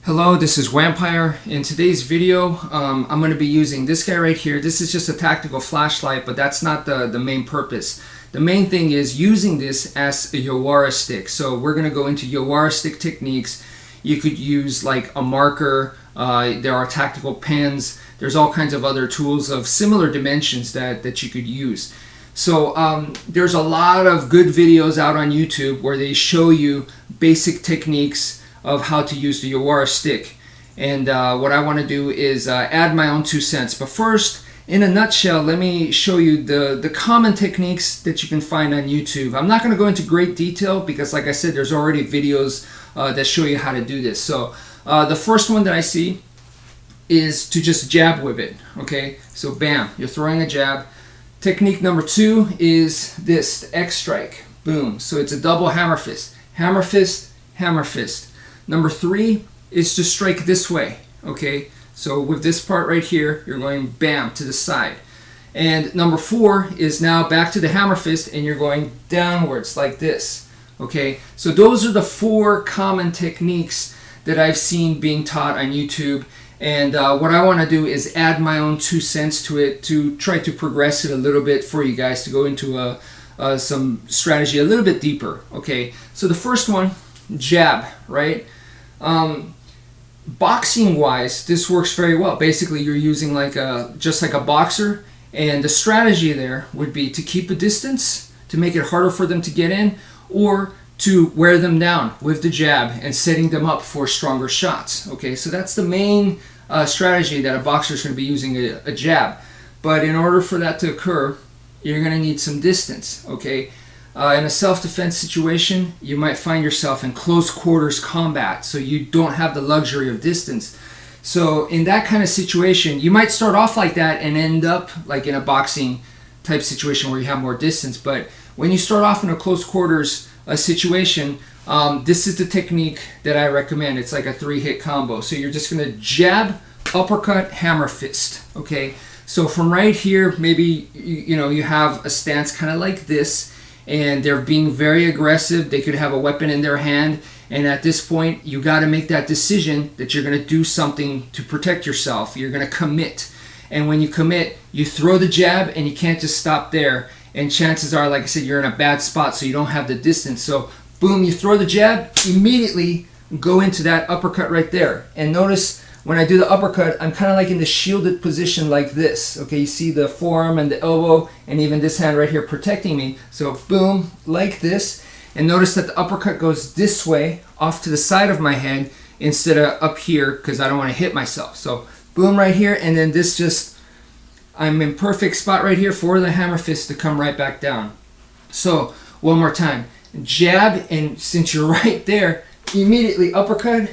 Hello, this is wmpyr. In today's video, I'm going to be using this guy right here. This is just a tactical flashlight, but that's not the main purpose. The main thing is using this as a yawara stick. So we're going to go into yawara stick techniques. You could use like a marker. There are tactical pens. There's all kinds of other tools of similar dimensions that you could use. So there's a lot of good videos out on YouTube where they show you basic techniques of how to use the yawara stick, and what I want to do is add my own 2 cents. But first, in a nutshell, let me show you the common techniques that you can find on YouTube. I'm not going to go into great detail because, like I said, there's already videos that show you how to do this. So the first one that I see is to just jab with it. Okay, so bam, you're throwing a jab. Technique number 2 is this, the X strike. Boom. So it's a double hammer fist. Hammer fist, hammer fist. Number 3 is to strike this way, okay? So with this part right here, you're going bam to the side. And number 4 is now back to the hammer fist and you're going downwards like this, okay? So those are the 4 common techniques that I've seen being taught on YouTube. And what I want to do is add my own 2 cents to it to try to progress it a little bit for you guys to go into some strategy a little bit deeper, okay? So the first one, jab, right? Boxing wise, this works very well. Basically, you're using just like a boxer, and the strategy there would be to keep a distance to make it harder for them to get in, or to wear them down with the jab and setting them up for stronger shots. Okay, so that's the main strategy that a boxer is going to be using, a jab. But in order for that to occur, you're going to need some distance. Okay. In a self-defense situation, you might find yourself in close quarters combat, so you don't have the luxury of distance. So in that kind of situation, you might start off like that and end up like in a boxing type situation where you have more distance. But when you start off in a close quarters situation, this is the technique that I recommend. It's like a 3-hit combo. So you're just going to jab, uppercut, hammer fist. Okay. So from right here, maybe you have a stance kind of like this, and they're being very aggressive. They could have a weapon in their hand, and at this point you got to make that decision that you're going to do something to protect yourself. You're going to commit, and when you commit, you throw the jab, and you can't just stop there, and chances are, like I said, you're in a bad spot, so you don't have the distance. So boom, you throw the jab, immediately go into that uppercut right there. And notice when I do the uppercut, I'm kind of like in the shielded position like this. Okay, you see the forearm and the elbow and even this hand right here protecting me. So boom, like this. And notice that the uppercut goes this way off to the side of my head instead of up here because I don't want to hit myself. So boom right here, and then this just, I'm in perfect spot right here for the hammer fist to come right back down. So one more time, jab, and since you're right there, immediately uppercut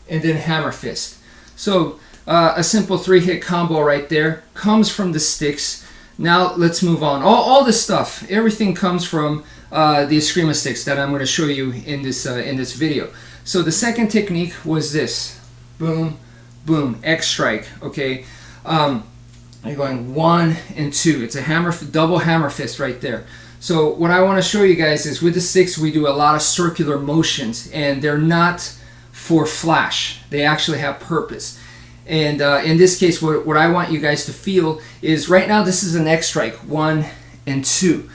and then hammer fist. So a simple 3-hit combo right there comes from the sticks. Now let's move on. All this stuff, everything comes from the eskrima sticks that I'm going to show you in this video. So the second technique was this, boom, boom, X strike. Okay, you're going 1 and 2. It's a double hammer fist right there. So what I want to show you guys is with the sticks we do a lot of circular motions, and they're not for flash. They actually have purpose. And in this case, what I want you guys to feel is right now this is an X strike, 1 and 2.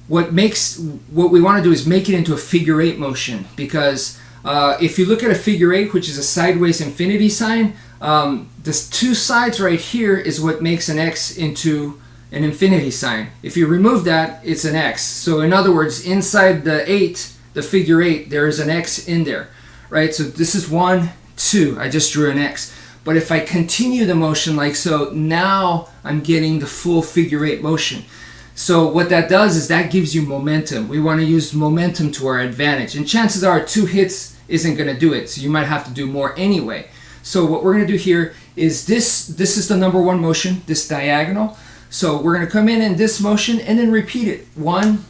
What we want to do is make it into a figure 8 motion, because if you look at a figure 8, which is a sideways infinity sign, this 2 sides right here is what makes an X into an infinity sign. If you remove that, it's an X. So in other words, inside the 8, the figure 8, there is an X in there. Right, so this is 1, 2. I just drew an X. But if I continue the motion like so, now I'm getting the full figure 8 motion. So what that does is that gives you momentum. We want to use momentum to our advantage. And chances are 2 hits isn't going to do it. So you might have to do more anyway. So what we're going to do here is this is the number 1 motion, this diagonal. So we're going to come in this motion and then repeat it. 1,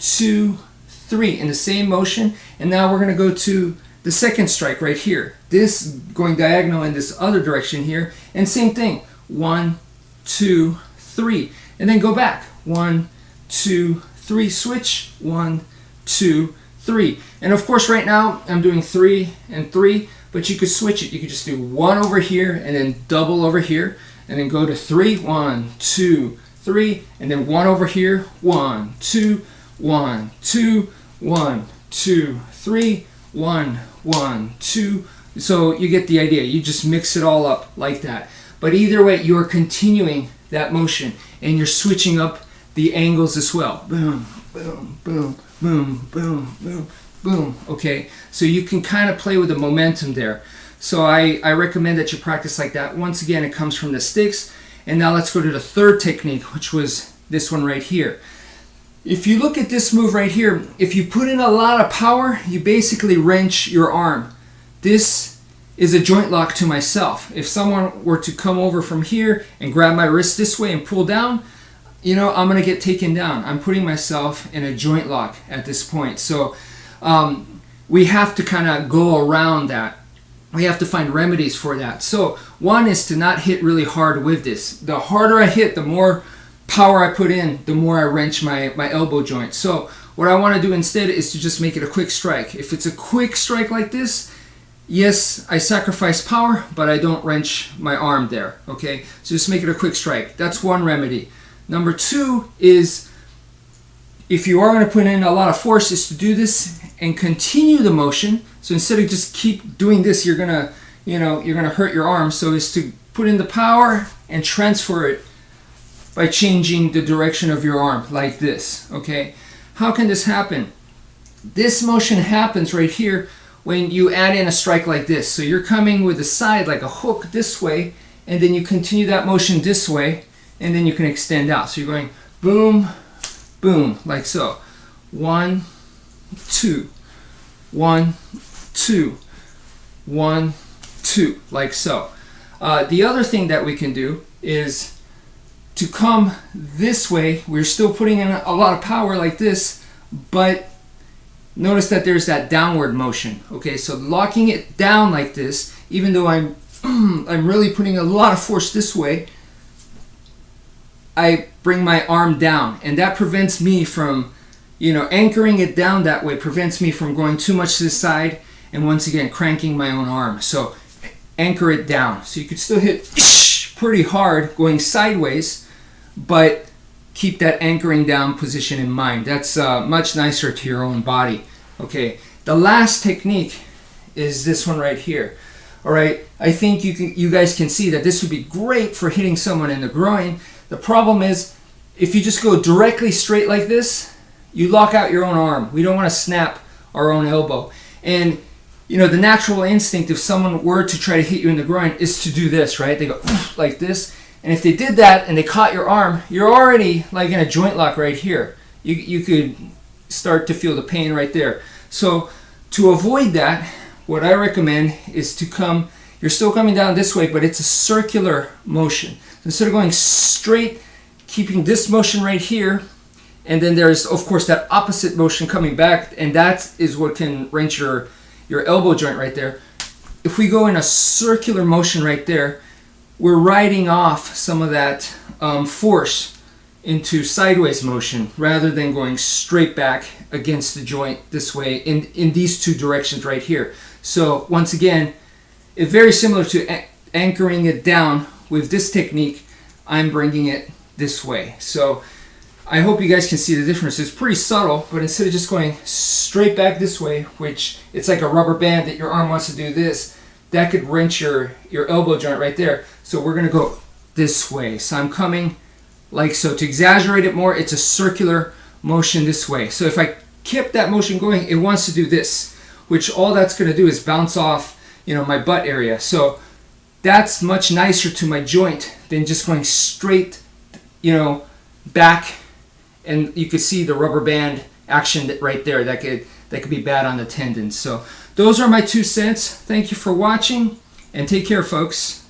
2, 3 in the same motion. And now we're going to go to the second strike right here, this going diagonal in this other direction here, and same thing, 1, 2, 3, and then go back, 1, 2, 3, switch, 1, 2, 3, and of course right now I'm doing 3 and 3, but you could switch it. You could just do 1 over here and then double over here, and then go to 3, 1, 2, 3, and then 1 over here, 1, 2, 1, 2, 1, 2, 3, 1, 1, 2. So you get the idea. You just mix it all up like that. But either way, you are continuing that motion, and you're switching up the angles as well. Boom, boom, boom, boom, boom, boom, boom. Okay, so you can kind of play with the momentum there. So I recommend that you practice like that. Once again, it comes from the sticks. And now let's go to the third technique, which was this one right here. If you look at this move right here, if you put in a lot of power, you basically wrench your arm. This is a joint lock to myself. If someone were to come over from here and grab my wrist this way and pull down, you know, I'm going to get taken down. I'm putting myself in a joint lock at this point. So we have to kind of go around that. We have to find remedies for that. So one is to not hit really hard with this. The harder I hit, the more power I put in, the more I wrench my elbow joint. So what I want to do instead is to just make it a quick strike. If it's a quick strike like this, yes, I sacrifice power, but I don't wrench my arm there. Okay, so just make it a quick strike. That's one remedy. Number two is, if you are going to put in a lot of force, is to do this and continue the motion. So instead of just keep doing this, you're gonna hurt your arm. So is to put in the power and transfer it by changing the direction of your arm like this. Okay, how can this happen? This motion happens right here when you add in a strike like this. So you're coming with the side like a hook this way, and then you continue that motion this way, and then you can extend out. So you're going boom, boom, like so. 1, 2, 1, 2, 1, 2, like so. The other thing that we can do is to come this way. We're still putting in a lot of power like this, but notice that there's that downward motion. Okay, so locking it down like this, even though I'm really putting a lot of force this way, I bring my arm down, and that prevents me from, anchoring it down that way prevents me from going too much to the side and once again cranking my own arm. So anchor it down. So you could still hit pretty hard going sideways, but keep that anchoring down position in mind. That's much nicer to your own body. Okay, the last technique is this one right here. All right, I think you guys can see that this would be great for hitting someone in the groin. The problem is, if you just go directly straight like this, you lock out your own arm. We don't want to snap our own elbow. And the natural instinct, if someone were to try to hit you in the groin, is to do this, right? They go like this. And if they did that and they caught your arm, you're already like in a joint lock right here. You could start to feel the pain right there. So to avoid that, what I recommend is to come, you're still coming down this way, but it's a circular motion. Instead of going straight, keeping this motion right here, and then there's, of course, that opposite motion coming back, and that is what can wrench your elbow joint right there. If we go in a circular motion right there, we're riding off some of that force into sideways motion rather than going straight back against the joint this way in these two directions right here. So once again, it's very similar to anchoring it down. With this technique, I'm bringing it this way. So I hope you guys can see the difference. It's pretty subtle, but instead of just going straight back this way, which it's like a rubber band that your arm wants to do this, that could wrench your elbow joint right there. So we're going to go this way. So I'm coming like so. To exaggerate it more, it's a circular motion this way. So if I kept that motion going, it wants to do this, which all that's going to do is bounce off, my butt area. So that's much nicer to my joint than just going straight, back, and you could see the rubber band action right there. That could be bad on the tendons. So those are my 2 cents. Thank you for watching, and take care, folks.